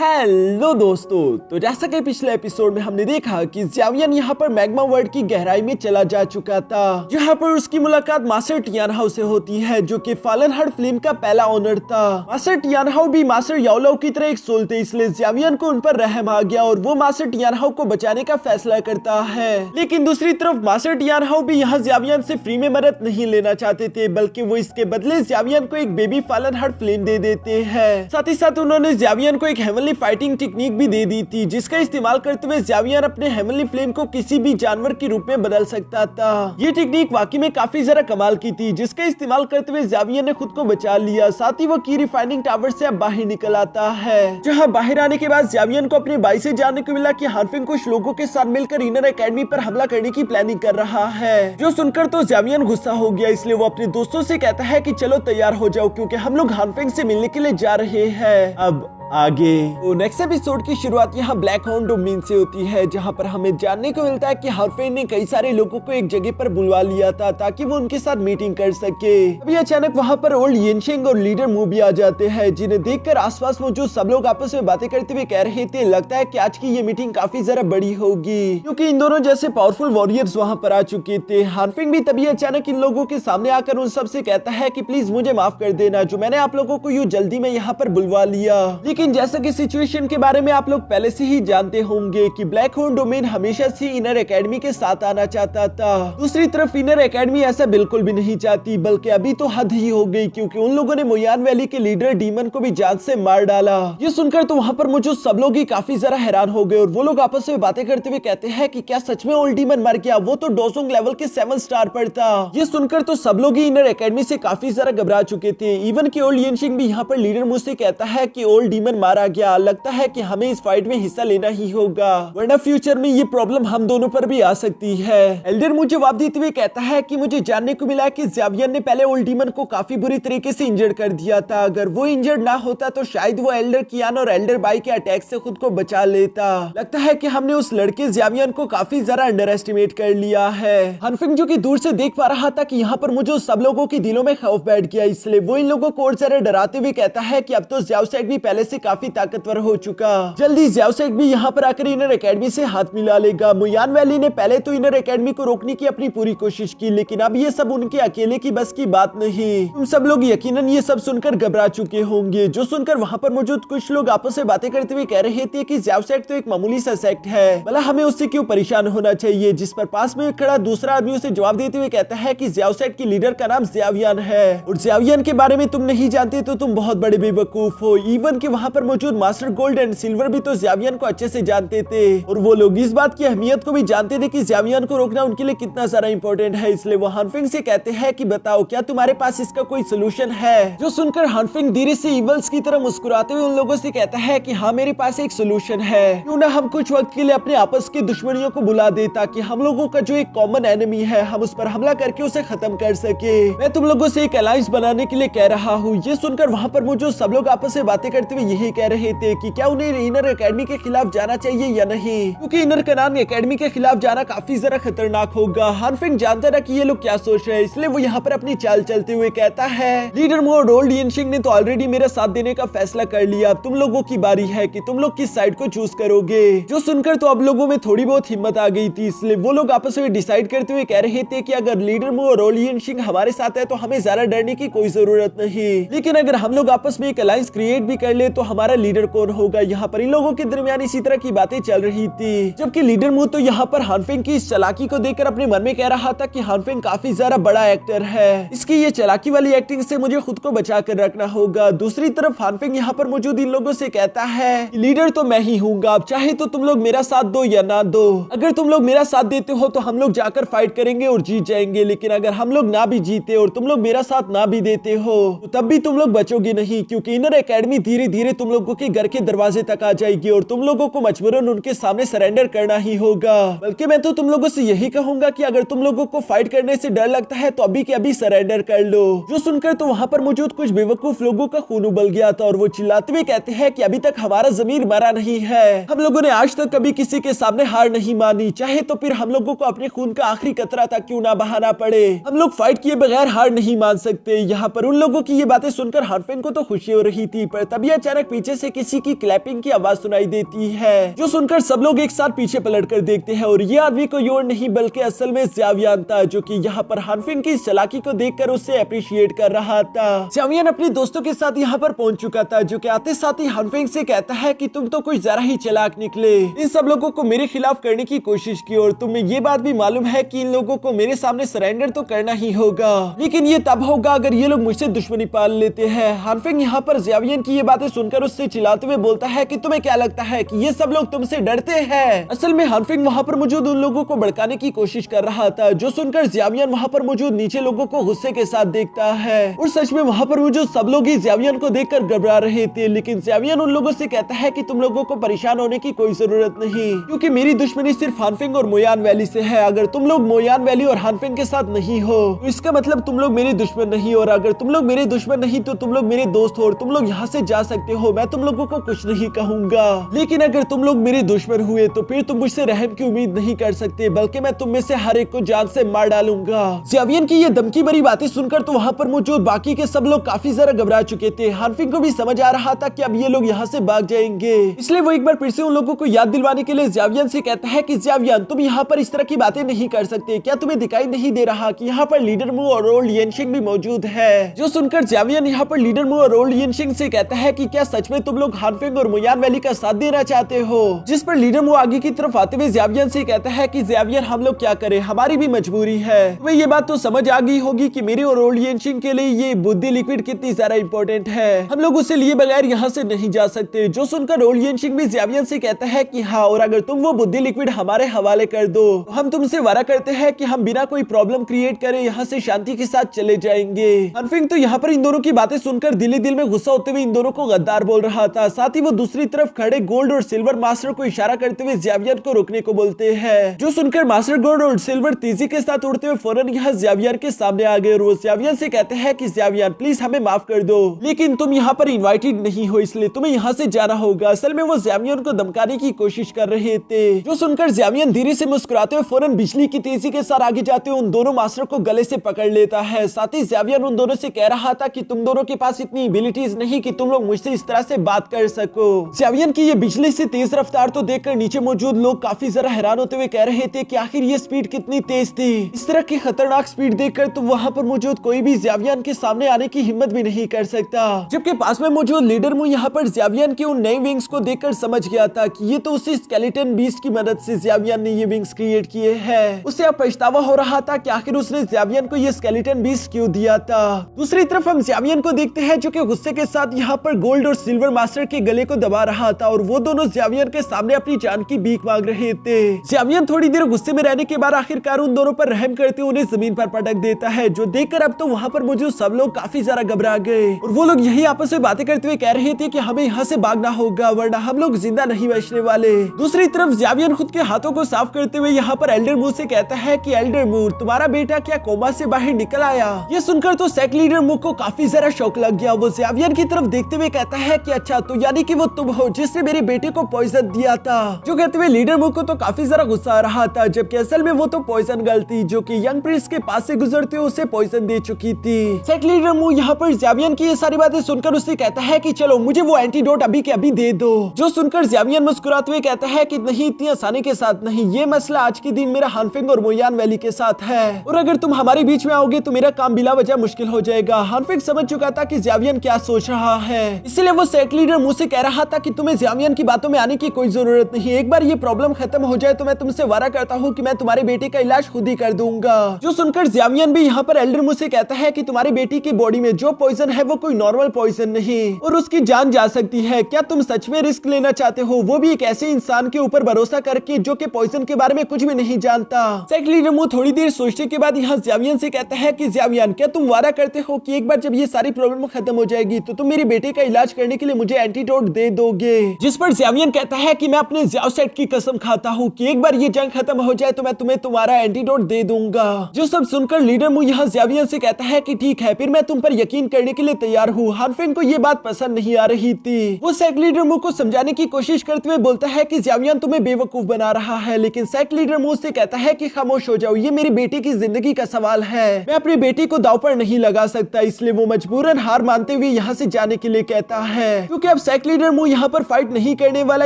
Hello दोस्तों, तो जैसा कि पिछले एपिसोड में हमने देखा कि ज़्यावियन यहाँ पर मैग्मा वर्ल्ड की गहराई में चला जा चुका था, जहाँ पर उसकी मुलाकात मास्टर टियानहाउ से होती है, जो कि फॉलन हार्ट फिल्म का पहला ओनर था। मास्टर टियानहाउ भी मास्टर याओलाओ की तरह एक सोल थे, इसलिए ज़्यावियन को उन पर रहम आ गया और वो मास्टर टियानहाउ को बचाने का फैसला करता है। लेकिन दूसरी तरफ मास्टर टियानहाउ भी यहाँ ज़्यावियन से फ्री में मदद नहीं लेना चाहते थे, बल्कि वो इसके बदले ज़्यावियन को एक बेबी फॉलन हार्ट फिल्म दे देते हैं। साथ ही साथ उन्होंने ज़्यावियन को एक हेवनली फाइटिंग टेक्निक भी दे दी थी, जिसका इस्तेमाल करते हुए ज़्यावियन अपने हेवनली फ्लेम को किसी भी जानवर के रूप में बदल सकता था। ये टेक्निक वाकई में काफी ज्यादा कमाल की थी, जिसका इस्तेमाल करते हुए ज़्यावियन ने खुद को बचा लिया। साथ ही वो की रिफाइनिंग टावर से अब बाहर निकल आता है, जहाँ बाहर आने के बाद ज़्यावियन को अपने भाई से जानने को मिला कि हानफिंग कुछ लोगों के साथ मिलकर इनर एकेडमी पर हमला करने की प्लानिंग कर रहा है। जो सुनकर तो ज़्यावियन गुस्सा हो गया, इसलिए वो अपने दोस्तों से कहता है कि चलो तैयार हो जाओ, क्योंकि हम लोग हानफिंग से मिलने के लिए जा रहे हैं। अब आगे तो नेक्स्ट एपिसोड की शुरुआत यहाँ ब्लैक हॉर्न डोमेन से होती है, जहाँ पर हमें जानने को मिलता है कि हानफिंग ने कई सारे लोगों को एक जगह पर बुलवा लिया था ताकि वो उनके साथ मीटिंग कर सके। अभी अचानक वहाँ पर ओल्ड येनशिंग और लीडर मू भी आ जाते हैं, जिन्हें देखकर आसपास मौजूद सब लोग आपस में बातें करते हुए कह रहे थे, लगता है कि आज की ये मीटिंग काफी ज्यादा बड़ी होगी, क्योंकि इन दोनों जैसे पावरफुल वॉरियर्स वहाँ पर आ चुके थे। हानफिंग भी तभी अचानक इन लोगों के सामने आकर उन सबसे कहता है कि प्लीज मुझे माफ कर देना, जो मैंने आप लोगों को यूं जल्दी में यहाँ पर बुलवा लिया। लेकिन जैसा कि सिचुएशन के बारे में आप लोग पहले से ही जानते होंगे कि ब्लैक हॉर्न डोमेन हमेशा से इनर एकेडमी के साथ आना चाहता था। दूसरी तरफ इनर एकेडमी ऐसा बिल्कुल भी नहीं चाहती, बल्कि अभी तो हद ही हो गई, क्योंकि उन लोगों ने मोयान वैली के लीडर डीमन को भी जान से मार डाला। ये सुनकर तो वहाँ पर मौजूद सब लोग ही काफी जरा हैरान हो गए और वो लोग आपस में बातें करते हुए कहते हैं कि क्या सच में ओल्ड डीमन मर गया? वो तो डोसोंग लेवल के 7 स्टार पर था। ये सुनकर तो सब लोग ही इनर एकेडमी से काफी जरा घबरा चुके थे। इवन की ओल्ड येनशिंग भी यहाँ पर लीडर मुझसे कहता है कि ओल्ड डीमन मारा गया, लगता है कि हमें इस फाइट में हिस्सा लेना ही होगा, वरना फ्यूचर में ये प्रॉब्लम हम दोनों पर भी आ सकती है। एल्डर मुझे जवाब देते हुए कहता है कि मुझे जानने को मिला कि ज़्यावियन ने पहले ओल्ड डीमन को काफी बुरी तरीके से इंजर्ड कर दिया था। अगर वो इंजर्ड ना होता तो शायद वो एल्डर कियान और एल्डर बाई के अटैक से खुद को बचा लेता। लगता है कि हमने उस लड़के ज़्यावियन को काफी ज्यादा अंडर एस्टिमेट कर लिया है। हानफिंग जो कि दूर से देख पा रहा था कि यहाँ पर मुझे सब लोगों के दिलों में खौफ बैठ गया, इसलिए वो इन लोगों को और ज्यादा डराते हुए कहता है कि अब तो ज़्याओ सेट भी पहले से काफी ताकतवर हो चुका, जल्दी ज़्याओ सेट भी यहाँ पर आकर इनर एकेडमी से हाथ मिला लेगा। मोयान वैली ने पहले तो इनर एकेडमी को रोकने की अपनी पूरी कोशिश की, लेकिन अब ये सब उनके अकेले की बस की बात नहीं। तुम सब लोग यकीनन ये सब सुनकर घबरा चुके होंगे। जो सुनकर वहाँ पर मौजूद कुछ लोग आपस में बातें करते हुए कह रहे थे कि ज़्याओ सेट तो एक मामूली सा सेक्ट है, भला हमें उससे क्यों परेशान होना चाहिए। जिस पर पास में खड़ा दूसरा आदमी उसे जवाब देते हुए कहता है कि ज़्याओ सेट की लीडर का नाम ज़्यावियन है, और ज़्यावियन के बारे में तुम नहीं जानते तो तुम बहुत बड़े बेवकूफ हो। इवन कि वहाँ पर मौजूद मास्टर गोल्ड एंड सिल्वर भी तो ज़्यावियन को अच्छे से जानते थे, और वो लोग इस बात की अहमियत को भी जानते थे कि ज़्यावियन को रोकना उनके लिए कितना सारा इंपॉर्टेंट है। इसलिए वो हानफिंग से कहते हैं कि बताओ क्या तुम्हारे पास इसका कोई सोल्यूशन है। जो सुनकर हानफिंग धीरे से इवल्स की तरह मुस्कुराते हुए उन लोगों से कहता है कि हाँ मेरे पास एक सोल्यूशन है, क्यों ना हम कुछ वक्त के लिए अपने आपस की दुश्मनियों को बुला दे, ताकि हम लोगों का जो एक कॉमन एनिमी है हम उस पर हमला करके उसे खत्म कर सके। मैं तुम लोगों से एक अलायंस बनाने के लिए कह रहा हूँ। ये सुनकर वहाँ पर मौजूद सब लोग आपस में बातें करते हुए यही कह रहे थे कि क्या उन्हें इनर एकेडमी के खिलाफ जाना चाहिए या नहीं, क्योंकि इनर कनान एकेडमी के खिलाफ जाना काफी जरा खतरनाक होगा। हानफिंग जानता था कि ये लोग क्या सोच रहे हैं, इसलिए वो यहाँ पर अपनी चाल चलते हुए कहता है, लीडर मू और ओल्ड येनशिंग ने तो ऑलरेडी मेरा साथ देने का फैसला कर लिया, तुम लोगों की बारी है कि तुम लोग किस साइड को चूज करोगे। जो सुनकर तो अब लोगों में थोड़ी बहुत हिम्मत आ गई थी, इसलिए वो लोग आपस में डिसाइड करते हुए कह रहे थे कि अगर लीडर मू और ओल्ड येनशिंग हमारे साथ है तो हमें ज्यादा डरने की कोई जरूरत नहीं, लेकिन अगर हम लोग आपस में एक अलायंस क्रिएट भी कर ले तो हमारा लीडर कौन होगा। यहाँ पर इन लोगों के दरमियान इसी तरह की बातें चल रही थी, जबकि लीडर मू तो यहाँ पर हानफिंग की इस चालाकी को देखकर अपने मन में कह रहा था कि हानफिंग काफी ज्यादा बड़ा एक्टर है, इसकी ये चालाकी वाली एक्टिंग से मुझे खुद को बचा कर रखना होगा। दूसरी तरफ हानफिंग यहाँ पर मौजूद इन लोगों से कहता है, लीडर तो मैं ही हूँ, अब चाहे तो तुम लोग मेरा साथ दो या ना दो। अगर तुम लोग मेरा साथ देते हो तो हम लोग जाकर फाइट करेंगे और जीत जाएंगे, लेकिन अगर हम लोग ना भी जीते और तुम लोग मेरा साथ ना भी देते हो तो तब भी तुम लोग बचोगे नहीं, क्योंकि इनर एकेडमी धीरे धीरे तुम लोगों के घर के दरवाजे तक आ जाएगी और तुम लोगों को मजबूरन उनके सामने सरेंडर करना ही होगा। बल्कि मैं तो तुम लोगों से यही कहूंगा कि अगर तुम लोगों को फाइट करने से डर लगता है तो अभी के अभी सरेंडर कर लो। जो सुनकर तो वहाँ पर मौजूद कुछ बेवकूफ लोगों का खून उबल गया था और वो चिल्लाते हुए कहते हैं कि अभी तक हमारा जमीर मरा नहीं है, हम लोगों ने आज तक कभी किसी के सामने हार नहीं मानी, चाहे तो फिर हम लोगों को अपने खून का आखिरी कतरा तक क्यों ना बहाना पड़े, हम लोग फाइट किए बगैर हार नहीं मान सकते। यहाँ पर उन लोगों की ये बातें सुनकर हानफिंग को तो खुशी हो रही थी, पर तभी अचानक अचानक पीछे से किसी की क्लैपिंग की आवाज सुनाई देती है, जो सुनकर सब लोग एक साथ पीछे पलट कर देखते हैं और ये आदमी कोई और नहीं बल्कि असल में ज़्यावियन था, जो कि यहाँ पर हानफिंग की चालाकी को देखकर उसे अप्रिशिएट कर रहा था। ज़्यावियन अपने दोस्तों के साथ यहाँ पर पहुंच चुका था, जो कि आते साथ ही हानफिंग से कहता है कि तुम तो कुछ जरा ही चालाक निकले, इन सब लोगों को मेरे खिलाफ करने की कोशिश की और तुम्हें ये बात भी मालूम है कि इन लोगों को मेरे सामने सरेंडर तो करना ही होगा, लेकिन ये तब होगा अगर ये लोग मुझसे दुश्मनी पाल लेते हैं। हानफिंग यहाँ पर ज़्यावियन की ये बातें सुनकर उससे चिल्लाते हुए बोलता है कि तुम्हें क्या लगता है कि ये सब लोग तुमसे डरते हैं? असल में हानफिंग वहाँ पर मौजूद उन लोगों को भड़काने की कोशिश कर रहा था, जो सुनकर ज़्यावियन वहाँ पर मौजूद नीचे लोगों को गुस्से के साथ देखता है और सच में वहाँ पर मौजूद सब लोग ही ज़्यावियन को देखकर घबरा रहे थे। लेकिन ज़्यावियन उन लोगों से कहता है कि तुम लोगों को परेशान होने की कोई जरूरत नहीं, क्योंकि मेरी दुश्मनी सिर्फ हानफिंग और मोयान वैली से है। अगर तुम लोग मोयान वैली और हानफिंग के साथ नहीं हो तो इसका मतलब तुम लोग मेरे दुश्मन नहीं, और अगर तुम लोग मेरे दुश्मन नहीं तो तुम लोग मेरे दोस्त हो और तुम लोग यहाँ से जा सकते हो। मैं तुम लोगों को कुछ नहीं कहूंगा, लेकिन अगर तुम लोग मेरे दुश्मन हुए तो फिर तुम मुझसे रहम की उम्मीद नहीं कर सकते, बल्कि मैं तुम में से हर एक को जान से मार डालूंगा। ज़्यावियन की ये धमकी भरी बातें सुनकर तो वहाँ पर मौजूद बाकी के सब लोग काफी ज्यादा घबरा चुके थे। हानफिंग को भी समझ आ रहा था कि अब ये लोग यहाँ से भाग जाएंगे, इसलिए वो एक बार फिर से उन लोगों को याद दिलवाने के लिए ज़्यावियन से कहता है कि ज़्यावियन तुम यहाँ पर इस तरह की बातें नहीं कर सकते, क्या तुम्हें दिखाई नहीं दे रहा कि यहाँ पर लीडर मू और ओल्ड येनशिंग भी मौजूद है? जो सुनकर ज़्यावियन यहाँ पर लीडर मू और ओल्ड येनशिंग से कहता है कि क्या सच में तुम लोग हानफिंग और मोयान वैली का साथ देना चाहते हो? जिस पर लीडर मू आगे की तरफ आते हुए ज़्यावियन से कहता है कि ज़्यावियन हम लोग क्या करें, हमारी भी मजबूरी है। तुम्हें ये बात तो समझ आ गई होगी कि मेरे और ओल्ड येनशिंग के लिए ये बुद्धि लिक्विड कितनी ज्यादा इंपॉर्टेंट है, हम लोग उसे लिए बगैर यहाँ से नहीं जा सकते। जो सुनकर ओल्ड येनशिंग भी ज़्यावियन से कहता है कि हाँ, और अगर तुम वो बुद्धि लिक्विड हमारे हवाले कर दो तो हम तुमसे वादा करते हैं कि हम बिना कोई प्रॉब्लम क्रिएट करे यहाँ से शांति के साथ चले जाएंगे। हानफिंग तो यहाँ पर इन दोनों की बातें सुनकर दिल ही दिल में गुस्सा होते हुए इन दोनों को गद्दार बोल रहा था। साथ ही वो दूसरी तरफ खड़े गोल्ड और सिल्वर मास्टर को इशारा करते हुए ज़्यावियन को रोकने को बोलते हैं। जो सुनकर मास्टर गोल्ड और सिल्वर तेजी के साथ उड़ते हुए फौरन यहाँ ज़्यावियन के सामने आ गए और वो ज़्यावियन से कहते हैं कि ज़्यावियन प्लीज हमें माफ कर दो, लेकिन तुम यहाँ पर इनवाइटेड नहीं हो, इसलिए तुम्हें यहाँ से जाना होगा। असल में वो ज़्यावियन को धमकाने की कोशिश कर रहे थे। जो सुनकर ज़्यावियन धीरे से मुस्कुराते हुए फौरन बिजली की तेजी के साथ आगे जाते हुए उन दोनों मास्टर को गले से पकड़ लेता है। साथ ही ज़्यावियन उन दोनों से कह रहा था कि तुम दोनों के पास इतनी एबिलिटीज नहीं कि तुम लोग मुझसे इस तरह से बात कर सको। ज़्यावियन की ये बिजली से तेज रफ्तार तो देखकर नीचे मौजूद लोग काफी जरा हैरान होते हुए कह रहे थे कि आखिर ये स्पीड कितनी तेज थी। इस तरह की खतरनाक स्पीड देखकर तो वहाँ पर मौजूद कोई भी ज़्यावियन के सामने आने की हिम्मत भी नहीं कर सकता। जबकि पास में मौजूद लीडर मू यहाँ पर ज़्यावियन के उन नए विंग्स को देखकर समझ गया था कि ये तो उसी स्केलेटन बीस्ट की मदद से ज़्यावियन ने ये विंग्स क्रिएट किए हैं। उसे अब पछतावा हो रहा था कि आखिर उसने ज़्यावियन को ये स्केलेटन बीस्ट क्यों दिया था। दूसरी तरफ हम ज़्यावियन को देखते हैं जो कि गुस्से के साथ यहाँ पर गोल्ड और सिल्वर मास्टर के गले को दबा रहा था और वो दोनों ज़्यावियन के सामने अपनी जान की भीख मांग रहे थे। ज़्यावियन थोड़ी देर गुस्से में रहने के बाद आखिरकार उन दोनों पर रहम करते हुए उन्हें जमीन पर पटक देता है, जो देखकर अब तो वहाँ पर मौजूद सब लोग काफी ज्यादा घबरा गए और वो लोग यही आपस में बातें करते हुए कह रहे थे कि हमें यहाँ से भागना होगा वरना हम लोग जिंदा नहीं बचने वाले। दूसरी तरफ ज़्यावियन खुद के हाथों को साफ करते हुए यहाँ पर एल्डर मूर से कहता है कि एल्डर मूर तुम्हारा बेटा क्या कोमा से बाहर निकल आया? ये सुनकर तो सेक्ट लीडर मूर को काफी जरा शौक लग गया। वो ज़्यावियन की तरफ देखते हुए कहता है कि अच्छा तो यानी कि वो तुम हो जिसने मेरे बेटे को पॉइजन दिया था। जो कहते हुए लीडर मूर को तो काफी जरा गुस्सा आ रहा था, जबकि असल में वो तो पॉइजन गर्ल थी जो कि यंग प्रिंस के पास से गुजरते हुए उसे पॉइजन दे चुकी थी। सेक्ट लीडर मूर यहाँ पर ज़्यावियन की ये सारी बातें सुनकर उससे कहता है कि चलो मुझे वो एंटीडोट अभी के अभी दे दो। जो सुनकर ज़्यावियन मुस्कुराते हुए कहता है कि नहीं, इतनी आसानी के साथ नहीं, ये मसला आज के दिन मेरा हानफिंग और मोयान वैली के साथ है और अगर तुम हमारे बीच में आओगे तो मेरा काम बिला वजह मुश्किल हो जाएगा। हानफिंग समझ चुका था कि ज़्यावियन क्या सोच रहा है, इसलिए वो सेक्ट लीडर मूर से कह रहा था कि तुम्हें ज़्यावियन की बातों में आने की कोई जरूरत नहीं। एक बार ये प्रॉब्लम खत्म हो जाए तो मैं तुमसे वादा करता हूँ कि मैं तुम्हारे बेटे का इलाज खुद ही कर दूंगा। जो सुनकर ज़्यावियन भी यहाँ पर एल्डर मूर से कहता है कि तुम्हारी बेटी की बॉडी में जो पॉइजन है वो कोई नॉर्मल पॉइजन नहीं और उसकी जान जा सकती है। क्या तुम सच में रिस्क लेना चाहते हो, वो भी एक ऐसे इंसान के ऊपर भरोसा करके जो कि पॉइजन के बारे में कुछ भी नहीं जानता? सेक्ट लीडर मूर थोड़ी देर सोचने के बाद यहाँ ज़्यावियन से कहता है कि ज़्यावियन क्या तुम वादा करते हो कि एक बार जब ये सारी प्रॉब्लम खत्म हो जाएगी तो तुम मेरे बेटे का इलाज करने के लिए मुझे एंटीडोट दे दोगे? जिस पर ज़्यावियन कहता है कि मैं अपने ज़्याओ सेट की कसम खाता हूँ कि एक बार ये जंग खत्म हो जाए तो मैं तुम्हें तुम्हारा एंटीडोट दे दूंगा। जो सब सुनकर लीडर मूर यहाँ ज़्यावियन से कहता है कि ठीक है, फिर मैं तुम पर यकीन करने के लिए तैयार हूँ। हानफिंग को ये बात पसंद नहीं आ रही थी। वो सेक्ट लीडर मूर को समझाने की कोशिश करते हुए बोलता है कि ज़्यावियन तुम्हें बेवकूफ बना रहा है, लेकिन सेक्ट लीडर मूर से कहता है कि खामोश हो जाओ, ये मेरी बेटी की जिंदगी का सवाल है, मैं अपनी बेटी को दांव पर नहीं लगा सकता। इसलिए वो मजबूरन हार मानते हुए यहाँ से जाने के लिए कहता है क्योंकि अब सेक्ट लीडर मू यहाँ पर फाइट नहीं करने वाला,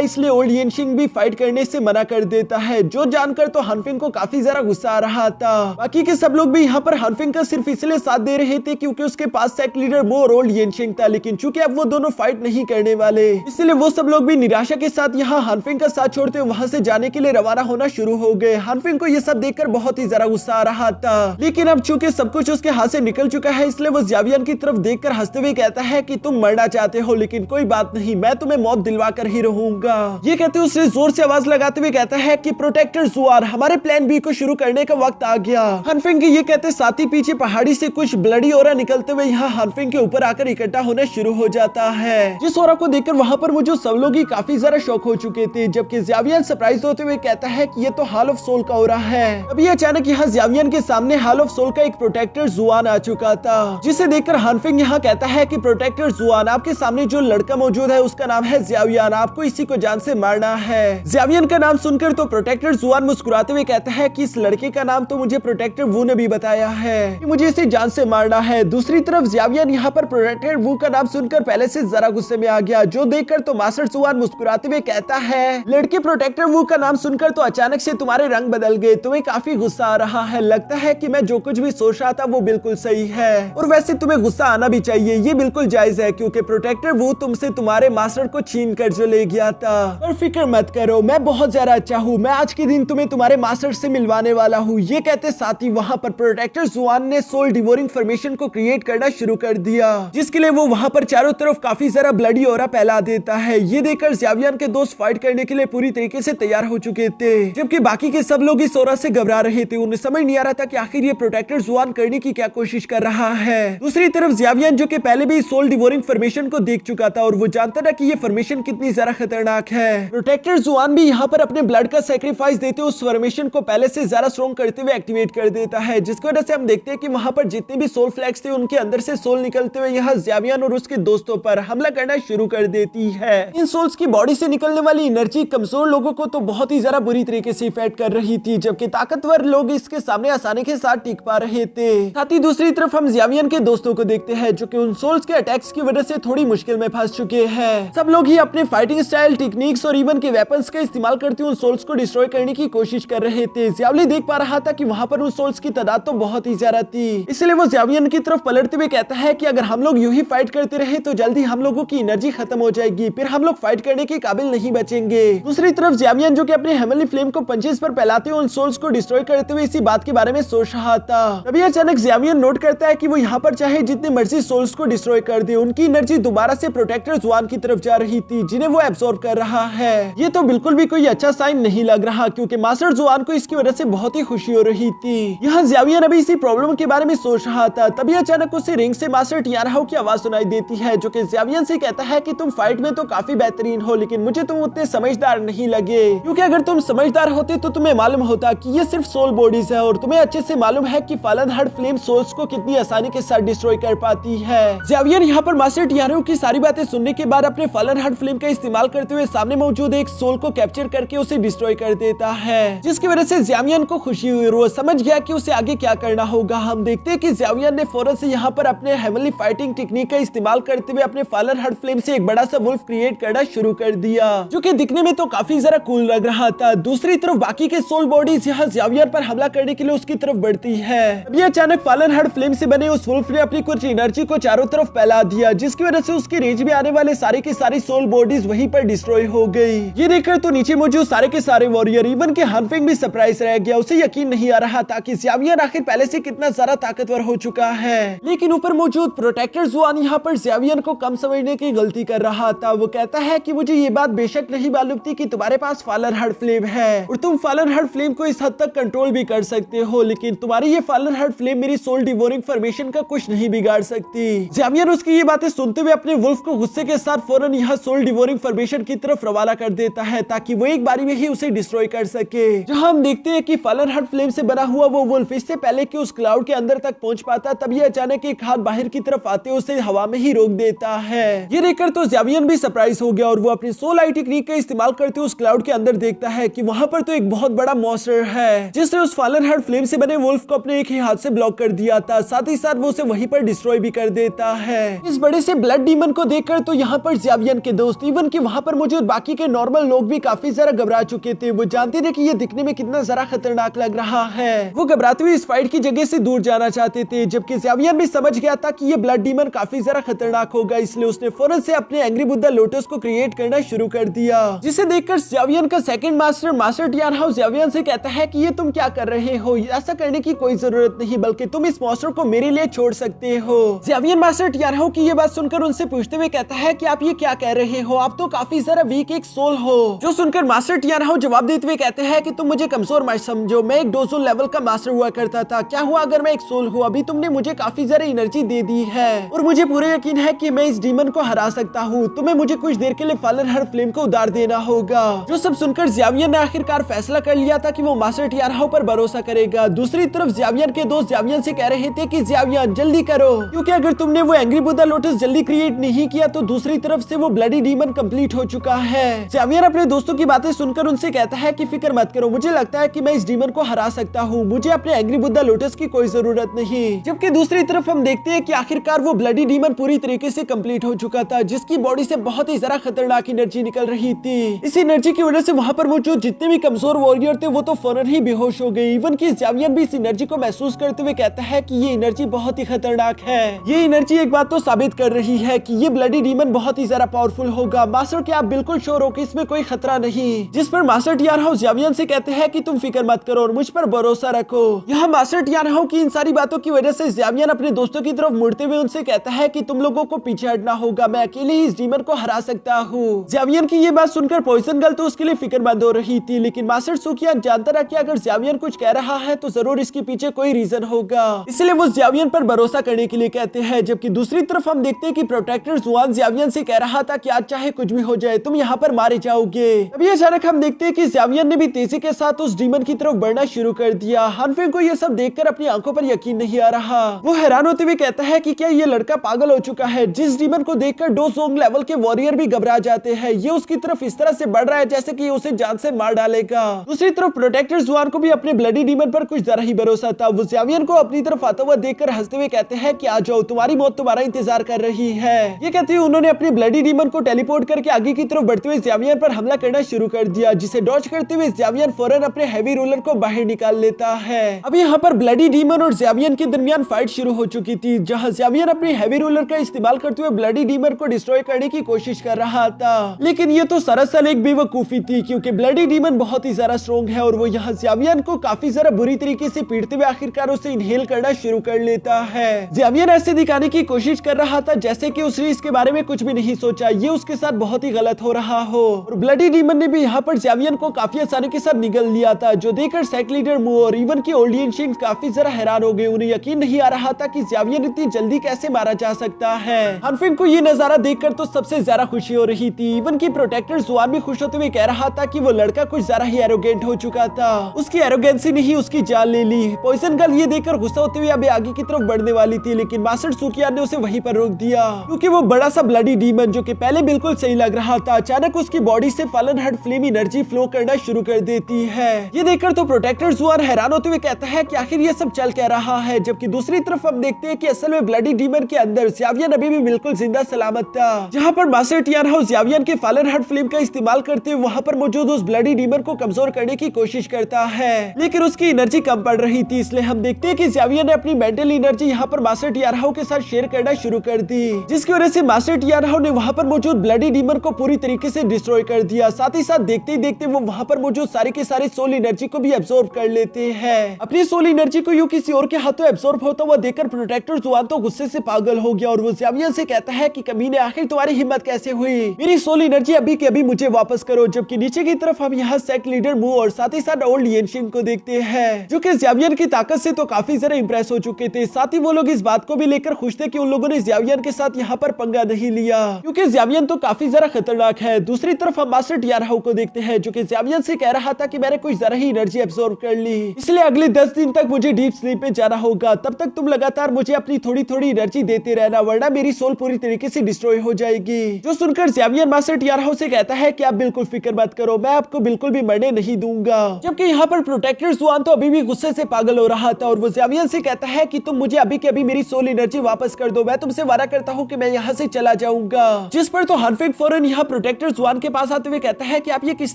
इसलिए ओल्ड येनशिंग भी फाइट करने से मना कर देता है, जो जानकर तो हानफिंग को काफी ज्यादा गुस्सा आ रहा था। बाकी के सब लोग भी यहाँ पर हानफिंग का सिर्फ इसलिए साथ दे रहे थे क्योंकि उसके पास सेक्ट लीडर मू और ओल्ड येनशिंग था, लेकिन चूंकि अब वो दोनों फाइट नहीं करने वाले, इसलिए वो सब लोग भी निराशा के साथ यहाँ हानफिंग का साथ छोड़ते वहां से जाने के लिए रवाना होना शुरू हो गए। हानफिंग को ये सब देखकर बहुत ही ज्यादा गुस्सा आ रहा था, लेकिन अब चूंकि सब कुछ उसके हाथ से निकल चुका है, इसलिए वो ज़ावियन की तरफ देखकर हंसते हुए कहता है कि तुम मरना चाहते हो, लेकिन कोई बात नहीं, मैं तुम्हें मौत दिलवा कर ही रहूंगा। ये कहते उसे जोर से आवाज लगाते हुए कहता है कि प्रोटेक्टर ज़ुआन, हमारे प्लान बी को शुरू करने का वक्त आ गया। हानफिंग के ये कहते साथ ही पीछे पहाड़ी से कुछ ब्लडी ऑरा निकलते हुए यहाँ हानफिंग के ऊपर आकर इकट्ठा होना शुरू हो जाता है, जिस ऑरा को देखकर वहां पर मुझे सब लोग ही काफी ज्यादा शॉक हो चुके थे, जबकि ज़ावियन सरप्राइज होते हुए कहता है कि ये तो हॉल ऑफ सोल का ऑरा है। अभी अचानक यहाँ ज़ावियन के सामने हॉल ऑफ सोल का एक प्रोटेक्टर ज़ुआन आ चुका था, जिसे देखकर हानफिंग यहाँ कहता है कि प्रोटेक्टर ज़ुआन, आपके सामने जो लड़का मौजूद है उसका नाम है ज़ावियन, आपको इसी को जान से मारना है। ज़ावियन का नाम सुनकर तो प्रोटेक्टर ज़ुआन मुस्कुराते हुए कहता है कि इस लड़के का नाम तो मुझे प्रोटेक्टर वू ने भी बताया है कि मुझे इसे जान से मारना है। दूसरी तरफ ज़ावियन यहाँ पर प्रोटेक्टर वू का नाम सुनकर पहले से जरा गुस्से में आ गया, जो देखकर तो मास्टर ज़ुआन मुस्कुराते हुए कहता है, लड़के प्रोटेक्टर वू का नाम सुनकर तो अचानक से तुम्हारे रंग बदल गए, तुम्हें काफी गुस्सा आ रहा है, लगता है कि मैं जो कुछ भी सोच रहा था वो बिल्कुल सही है, और वैसे तुम्हें गुस्सा आना भी चाहिए, ये बिल्कुल जायज है क्योंकि प्रोटेक्टर वो तुमसे तुम्हारे मास्टर को छीन कर जो ले गया था। पर फिक्र मत करो, मैं बहुत ज्यादा अच्छा हूँ, मैं आज के दिन तुम्हें तुम्हारे मास्टर से मिलवाने वाला हूँ। ये कहते साथ ही वहाँ पर प्रोटेक्टर ज़ुआन ने सोल डिवोरिंग फॉर्मेशन को क्रिएट करना शुरू कर दिया, जिसके लिए वो वहाँ पर चारों तरफ काफी सारा ब्लडी ऑरा फैला देता है। ये देखकर ज़ावियन के दोस्त फाइट करने के लिए पूरी तरीके से तैयार हो चुके थे, जबकि बाकी के सब लोग इस ऑरा से घबरा रहे थे। उन्हें समझ नहीं आ रहा था कि आखिर ये प्रोटेक्टर ज़ुआन करने की क्या कोशिश कर रहा है। दूसरी तरफ ज़ावियन जो कि पहले भी सोल डिवोरिंग फॉर्मेशन को देख चुका था और वो जानता था कि ये फॉर्मेशन कितनी ज्यादा खतरनाक है। प्रोटेक्टर ज़ुआन भी यहाँ पर अपने ब्लड का सैक्रिफाइस देते उस फॉर्मेशन को पहले से ज्यादा स्ट्रॉन्ग करते हुए एक्टिवेट कर देता है, जिसकी वजह से हम देखते हैं कि वहाँ पर जितने भी सोल फ्लैग्स थे उनके अंदर से सोल निकलते हुए यहाँ ज़ावियन और उसके दोस्तों पर हमला करना शुरू कर देती है। इन सोल्स की बॉडी से निकलने वाली एनर्जी कमजोर लोगों को तो बहुत ही ज्यादा बुरी तरीके से इफेक्ट कर रही थी, जबकि ताकतवर लोग इसके सामने आसानी के साथ टिक पा रहे थे। साथ ही दूसरी तरफ हम ज़ावियन के दोस्तों को देखते हैं जो कि उन सोल्स के अटैक्स की वजह से थोड़ी मुश्किल में फंस चुके हैं। सब लोग ही अपने फाइटिंग स्टाइल, टेक्निक्स और इवन के वेपन्स का इस्तेमाल करते हुए उन सोल्स को डिस्ट्रॉय करने की कोशिश कर रहे थे। ज़ावियन देख पा रहा था कि वहाँ पर उन सोल्स की तादाद तो बहुत ही ज्यादा थी, इसलिए वो ज़ावियन की तरफ पलटते हुए कहता है कि अगर हम लोग यूं ही फाइट करते रहे तो जल्दी हम लोगों की एनर्जी खत्म हो जाएगी, फिर हम लोग फाइट करने के काबिल नहीं बचेंगे। दूसरी तरफ ज़ावियन जो कि अपने हेवनली फ्लेम को पंचेस पर फैलाते हुए उन सोल्स को डिस्ट्रॉय करते हुए इसी बात के बारे में सोच रहा था। तभी अचानक ज़ावियन नोट करता है कि वो यहाँ पर चाहे जितने मर्जी सोल्स को डिस्ट्रॉय कर दे, उनकी एनर्जी दोबारा से प्रोटेक्टर ज़ुआन की तरफ जा रही थी, जिन्हें वो एब्सॉर्ब कर रहा है। ये तो बिल्कुल भी कोई अच्छा साइन नहीं लग रहा, क्योंकि मास्टर ज़ुआन को इसकी वजह से बहुत ही खुशी हो रही थी। यहाँ ज़ावियन अभी इसी प्रॉब्लम के बारे में सोच रहा था, तभी अचानक उसे रिंग से मास्टर टियानहाओ की आवाज सुनाई देती है, जो कि ज़ावियन से कहता है कि तुम फाइट में तो काफी बेहतरीन हो, लेकिन मुझे तुम उतने समझदार नहीं लगे, क्योंकि अगर तुम समझदार होते तो तुम्हें मालूम होता कि ये सिर्फ सोल बॉडीज है, और तुम्हें अच्छे से मालूम है कि फॉलन हार्ड फ्लेम सोल्स को कितनी आसानी के साथ डिस्ट्रॉय कर पाती है। ज़ावियन यहाँ पर मास्टर टियानहाओ की सारी बातें सुनने के बाद अपने फॉलन हार्ड फ्लेम का इस्तेमाल करते हुए सामने मौजूद एक सोल को कैप्चर करके उसे डिस्ट्रॉय कर देता है, जिसकी वजह से ज़ावियन को खुशी हुई और वो समझ गया कि उसे आगे क्या करना होगा। हम देखते हैं कि ज़ावियन ने फौरन से यहाँ पर अपने हेवनली फाइटिंग टेक्निक का इस्तेमाल करते हुए अपने फॉलन हार्ड फ्लेम से एक बड़ा सा वुल्फ क्रिएट करना शुरू कर दिया, जो कि दिखने में तो काफी ज्यादा कूल लग रहा था। दूसरी तरफ बाकी के सोल बॉडीज यहाँ ज़ावियन पर हमला करने के लिए उसकी तरफ बढ़ती है। अभी अचानक फॉलन हार्ड फ्लेम से बने उस वुल्फ ने अपनी कुछ एनर्जी को चारों तरफ फैला दिया, जिसकी वजह से उसकी रेंज में आने वाले सारे के सारी सोल बॉडीज वहीं पर डिस्ट्रॉय हो गई। ये देखकर तो नीचे मौजूद सारे के सारे वॉरियर इवन के हानफिंग भी सरप्राइज रह गया। उसे यकीन नहीं आ रहा था कि ज़ावियन आखिर पहले से कितना ज्यादा ताकतवर हो चुका है, लेकिन ऊपर मौजूद प्रोटेक्टर ज़ुआन यहाँ पर ज़ावियन को कम समझने की गलती कर रहा था। वो कहता है कि मुझे ये बात बेशक नहीं मालूम थी कि तुम्हारे पास फॉलन हार्ड फ्लेम है और तुम फॉलन हार्ड फ्लेम को इस हद तक कंट्रोल भी कर सकते हो, लेकिन तुम्हारी ये फॉलन हार्ड फ्लेम मेरी सोल डिवोरिंग फॉर्मेशन का कुछ नहीं बिगाड़ सकती। ज़ावियन उसकी ये बातें सुनते हुए अपने वुल्फ को गुस्से के साथ फौरन यहाँ सोल डिवोरिंग फॉर्मेशन की तरफ रवाना कर देता है, ताकि वो एक बारी में ही उसे डिस्ट्रॉय कर सके। जहाँ हम देखते हैं कि फॉलन हार्ड फ्लेम से बना हुआ वो वुल्फ इससे पहले कि उस क्लाउड के अंदर तक पहुंच पाता, तभी अचानक एक हाथ बाहर की तरफ आते उसे हवा में ही रोक देता है। ये देखकर तो ज़ावियन भी सरप्राइज हो गया और वो अपनी सोल आई टेक्निक का इस्तेमाल करते उस क्लाउड के अंदर देखता है कि वहां पर तो एक बहुत बड़ा मॉन्स्टर है, जिसने उस फॉलन हार्ड फ्लेम से बने वुल्फ को अपने एक ही हाथ से ब्लॉक कर दिया था। साथ ही साथ वो उसे वहीं पर डिस्ट्रॉय भी कर देता है। इस बड़े से ब्लड डीमन डीमन को देखकर तो यहाँ पर ज़ावियन के दोस्त इवन कि वहाँ पर मौजूद बाकी के नॉर्मल लोग भी काफी जरा घबरा चुके थे। वो जानते थे कि ये दिखने में कितना जरा खतरनाक लग रहा है। वो घबराते हुए इस फाइट की जगह से दूर जाना चाहते थे, जबकि ज़ावियन भी समझ गया था कि ये ब्लड डीमन काफी जरा खतरनाक होगा, इसलिए उसने फौरन से अपने एंग्री बुद्धा लोटस को क्रिएट करना शुरू कर दिया। जिसे देखकर ज़ावियन का सेकंड मास्टर टियानहाउ ज़ावियन से कहता है कि ये तुम क्या कर रहे हो, ऐसा करने की कोई जरूरत नहीं, बल्कि तुम इस मॉन्स्टर को मेरे लिए छोड़ सकते हो। ज़ावियन मास्टर टियानहाउ की ये बात सुनकर उनसे पूछते हुए कहता है कि आप ये क्या कह रहे हो, आप तो काफी जरा वीक एक सोल हो। जो सुनकर मास्टर टियानहाउ जवाब देते हुए कहते हैं कि तुम मुझे कमजोर मत समझो, मैं एक डोजो लेवल का मास्टर हुआ करता था, क्या हुआ अगर मैं एक सोल हूँ, अभी तुमने मुझे काफी जरा एनर्जी दे दी है और मुझे पूरा यकीन है कि मैं इस डीमन को हरा सकता हूँ। तुम्हें मुझे कुछ देर के लिए फॉलन हर फ्लेम को उतार देना होगा। जो सब सुनकर ज़ावियन ने आखिरकार फैसला कर लिया था कि वो मास्टर टियानहाउ पर भरोसा करेगा। दूसरी तरफ ज़ावियन के दोस्त ज़ावियन से कह रहे थे कि ज़ावियन जल्दी करो, क्योंकि अगर तुमने वो एंग्री बुद्धा लोटस जल्दी क्रिएट नहीं किया तो दूसरी तरफ से वो ब्लडी डीमन कंप्लीट हो चुका है। ज़ावियन अपने दोस्तों की बातें सुनकर उनसे कहता है कि फिक्र मत करो, मुझे लगता है कि मैं इस डीमन को हरा सकता हूँ, मुझे अपने एंग्री बुद्धा लोटस की कोई जरूरत नहीं। जबकि दूसरी तरफ हम देखते हैं कि आखिरकार वो ब्लडी डीमन पूरी तरीके से कंप्लीट हो चुका था, जिसकी बॉडी से बहुत ही जरा खतरनाक एनर्जी निकल रही थी। इस एनर्जी की वजह से वहाँ पर मौजूद जितने भी कमजोर वॉरियर थे वो तो फौरन ही बेहोश हो गए। इवन कि ज़ावियन भी इस एनर्जी को महसूस करते हुए कहता है कि ये एनर्जी बहुत ही खतरनाक है। ये एनर्जी एक बात तो साबित कर रही है कि ये ब्लडी डीमन बहुत ही जरा पावरफुल होगा। मास्टर क्या आप बिल्कुल श्योर हो कि इसमें कोई खतरा नहीं? जिस पर मास्टर टियानहाउ ज़ावियन से कहते हैं कि तुम फिक्र मत करो और मुझ पर भरोसा रखो। यहाँ मास्टर टियानहाउ की इन सारी बातों की वजह से ज़ावियन अपने दोस्तों की तरफ मुड़ते हुए उनसे कहता है कि तुम लोगों को पीछे हटना होगा, मैं अकेले ही इस डीमन को हरा सकता हूँ। ज़ावियन की ये बात सुनकर पॉइजन गर्ल तो उसके लिए फिक्रमंद हो रही थी, लेकिन मास्टर सुकियान जानता रहा कि अगर ज़ावियन कुछ कह रहा है तो जरूर इसके पीछे कोई रीजन होगा, इसलिए वो ज़ावियन पर भरोसा करने के लिए कहते हैं। जबकि दूसरी तरफ हम देखते हैं कि प्रोटेक्टर जुआन ज़ावियन से कह रहा था कि आज चाहे कुछ भी हो जाए तुम यहाँ पर मारे जाओगे। अभी अचानक हम देखते हैं कि ज़ावियन ने भी तेजी के साथ उस डीमन की तरफ बढ़ना शुरू कर दिया। हानफेंग को ये सब देखकर अपनी आंखों पर यकीन नहीं आ रहा। वो हैरान होते हुए कहता है कि क्या ये लड़का पागल हो चुका है? जिस डीमन को देखकर डो जोंग लेवल के वॉरियर भी घबरा जाते हैं, ये उसकी तरफ इस तरह से बढ़ रहा है जैसे कि उसे जान से मार डालेगा। दूसरी तरफ प्रोटेक्टर जुआन को भी अपने ब्लडी डीमन पर कुछ जरा ही भरोसा था। वो ज़ावियन को अपनी तरफ आता हुआ देखकर हंसते हुए कहते हैं कि आ जाओ, तुम्हारी मौत तुम्हारा इंतजार कर रही है। ये कहते हुए उन्होंने अपने ब्लडी डीमन को टेलीपोर्ट करके आगे की तरफ बढ़ते हुए ज़ावियन पर हमला करना शुरू कर दिया, जिसे डॉज करते हुए ज़ावियन फौरन अपने हैवी रूलर को बाहर निकाल लेता है। अब यहाँ पर ब्लडी डीमन और ज़ावियन के दरमियान फाइट शुरू हो चुकी थी, जहाँ ज़ावियन अपने हैवी रूलर का इस्तेमाल करते हुए ब्लडी डीमन को डिस्ट्रॉय करने की कोशिश कर रहा था। लेकिन ये तो सरासर एक बेवकूफी थी, क्योंकि ब्लडी डीमन बहुत ही ज्यादा स्ट्रॉन्ग है और वो यहाँ ज़ावियन को काफी जरा बुरी तरीके से पीटते हुए आखिरकार उसे इनहेल करना शुरू कर लेता है। ज़ावियन ऐसे दिखाने की कोशिश कर रहा था जैसे कि उसने इसके बारे में कुछ भी नहीं सोचा, ये उसके साथ बहुत ही गलत हो रहा हो। और ब्लडी डीमन ने भी यहाँ पर ज़ावियन को काफी आसानी के साथ निगल लिया था, जो देखकर सेक्ट लीडर मू और इवन की ओल्ड एंशिएंट काफी जरा हैरान हो गए। उन्हें यकीन नहीं आ रहा था कि ज़ावियन इतनी जल्दी कैसे मारा जा सकता है। हानफेंग को ये नजारा देखकर तो सबसे ज्यादा खुशी हो रही थी। इवन की प्रोटेक्टर जुआन भी खुश होते हुए कह रहा था कि वो लड़का कुछ ज्यादा ही एरोगेंट हो चुका था, उसकी एरोगेंसी ने ही उसकी जान ले ली। पॉइजन गर्ल ये देखकर गुस्सा होते हुए अभी आगे की तरफ बढ़ने वाली थी, लेकिन मास्टर सुकियान ने उसे वहीं पर रोक दिया, क्योंकि वो बड़ा सा ब्लडी डीमन जो कि पहले बिल्कुल सही लग रहा था, अचानक उसकी बॉडी से fallen heart flame energy flow करना शुरू कर देती है। ये देखकर तो प्रोटेक्टर जुआन हैरान होते हुए कहता है कि आखिर ये सब चल क्या रहा है। जबकि दूसरी तरफ हम देखते हैं कि असल में ब्लडी डीमन के अंदर ज़ावियन अभी भी बिल्कुल जिंदा सलामत था, जहाँ पर मास्टर टियानहाउ ज़ावियन के फॉलन हर्ट फ्लेम का इस्तेमाल करते हुए वहाँ पर मौजूद उस ब्लडी डीमन को कमजोर करने की कोशिश करता है, लेकिन उसकी एनर्जी कम पड़ रही थी। इसलिए हम देखते हैं कि ज़ावियन ने अपनी मेंटल एनर्जी यहाँ पर मास्टर टियानहाउ के साथ शेयर करना शुरू कर दी, जिसकी वजह से मास्टर टियानहाउ ने वहाँ पर मौजूद ब्लडी डीमन को पूरी तरीके से डिस्ट्रॉय कर दिया। साथ ही साथ देखते ही देखते वो वहाँ पर मौजूद सारे के सारे सोल एनर्जी को भी एब्सॉर्ब कर लेते हैं। अपनी सोल एनर्जी को यूं किसी और के हाथों एब्सॉर्ब होता हुआ देखकर प्रोटेक्टर जुआन तो गुस्से से पागल हो गया और वो ज़ावियन से कहता है कि कमीने आखिर तुम्हारी हिम्मत कैसे हुई, मेरी सोल एनर्जी अभी के अभी मुझे वापस करो। जबकि नीचे की तरफ हम यहाँ सेक्ट लीडर मू और साथ ही साथ ओल्ड एंशिएंट को देखते हैं, जो कि ज़ावियन की ताकत से तो काफी जरा इंप्रेस हो चुके थे। साथ ही वो लोग इस बात को भी लेकर खुश थे कि उन लोगों ने ज़ावियन के साथ यहाँ पर पंगा नहीं लिया, क्योंकि ज़ावियन तो काफी जरा खतरनाक है। दूसरी तरफ हम मास्टर टियानहाउ को देखते हैं, जो कि ज़ावियन से कह रहा था कि मैंने कुछ जरा ही एनर्जी एब्सॉर्ब कर ली, इसलिए अगले 10 दिन तक मुझे डीप स्लीप में जाना होगा। तब तक तुम लगातार मुझे अपनी थोड़ी थोड़ी एनर्जी देते रहना, वरना मेरी सोल पूरी तरीके से डिस्ट्रॉय हो जाएगी। जो सुनकर ज़ावियन मास्टर टियानहाउ से कहता है कि आप बिल्कुल फिक्र मत करो, मैं आपको बिल्कुल भी मरने नहीं दूंगा। जबकि यहाँ पर प्रोटेक्टर जुआन तो अभी भी गुस्से से पागल हो रहा था और वो ज़ावियन से कहता है कि तुम मुझे अभी के अभी मेरी सोल एनर्जी वापस कर दो, मैं तुमसे वादा करता हूँ कि मैं यहाँ से चला जाऊंगा। जिस पर तो हानफिंग फौरन यहाँ प्रोटेक्टर जुआन के पास आते हुए कहता है कि आप ये किस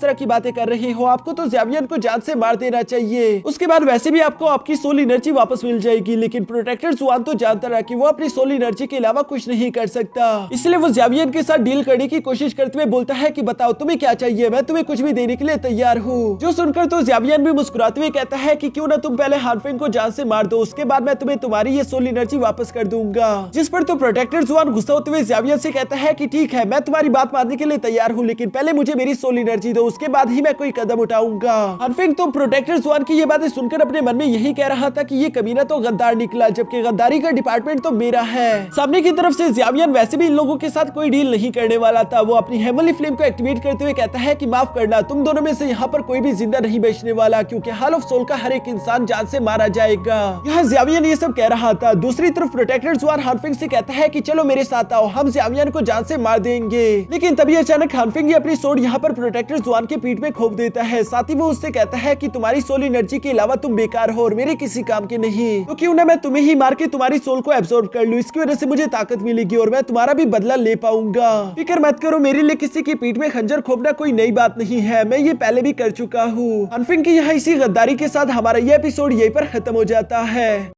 तरह की बातें कर रहे हो, आपको तो ज़ावियन को जान से मार देना चाहिए, उसके बाद वैसे भी आपको आपकी सोल एनर्जी वापस मिल जाएगी। लेकिन प्रोटेक्टर जुआन तो जानता रहा कि वो अपनी सोल एनर्जी के अलावा कुछ नहीं कर सकता, इसलिए वो ज़ावियन के साथ डील करने की कोशिश करते हुए बोलता है कि बताओ तुम्हें क्या चाहिए, मैं तुम्हें कुछ भी देने के लिए तैयार हूँ। जो सुनकर तो ज़ावियन भी मुस्कुराते हुए कहता है कि क्यों ना तुम पहले हानफिंग को जान से मार दो, उसके बाद मैं तुम्हें तुम्हारी ये सोल एनर्जी वापस कर दूंगा। जिस पर तो प्रोटेक्टर जुआन गुस्सा होते हुए ज़ावियन से कहता है कि ठीक है, मैं तुम्हारी बात मानने के लिए तैयार हूँ, लेकिन पहले मुझे मेरी सोल एनर्जी दो, उसके बाद ही मैं कोई कदम उठाऊंगा। हानफिंग तो प्रोटेक्टर जुआन की ये बातें सुनकर अपने मन में यही कह रहा था कि ये कमीना तो गद्दार निकला, जबकि गद्दारी का डिपार्टमेंट तो मेरा है। सामने की तरफ से ज़ावियन वैसे भी इन लोगों के साथ कोई डील नहीं करने वाला था। वो अपनी हेवनली फ्लेम को एक्टिवेट करते हुए कहता है कि माफ करना, तुम दोनों में से यहाँ पर कोई भी जिंदा नहीं बचने वाला, क्योंकि हॉल ऑफ सोल का हर एक इंसान जान से मारा जाएगा। यहाँ ज़ावियन ये सब कह रहा था। दूसरी तरफ प्रोटेक्टर जुआन हानफिंग से कहता है कि चलो मेरे साथ आओ, हम ज़ावियन को जान से मार देंगे। लेकिन तभी अचानक हानफिंग अपनी सोल यहाँ पर प्रोटेक्टर जुआन के पीठ में खोप देता है। साथ ही वो उससे कहता है कि तुम्हारी सोल एनर्जी के अलावा तुम बेकार हो और मेरे किसी काम के नहीं, तो क्यों ना मैं तुम्हें ही मार के तुम्हारी सोल को एब्सॉर्ब कर लूं, इसकी वजह से मुझे ताकत मिलेगी और मैं तुम्हारा भी बदला ले पाऊंगा। फिक्र मत करो, मेरे लिए किसी की पीठ में खंजर खोपना कोई नई बात नहीं है, मैं ये पहले भी कर चुका हूँ। हानफिंग की यहाँ इसी गद्दारी के साथ हमारा ये एपिसोड यहीं पर खत्म हो जाता है।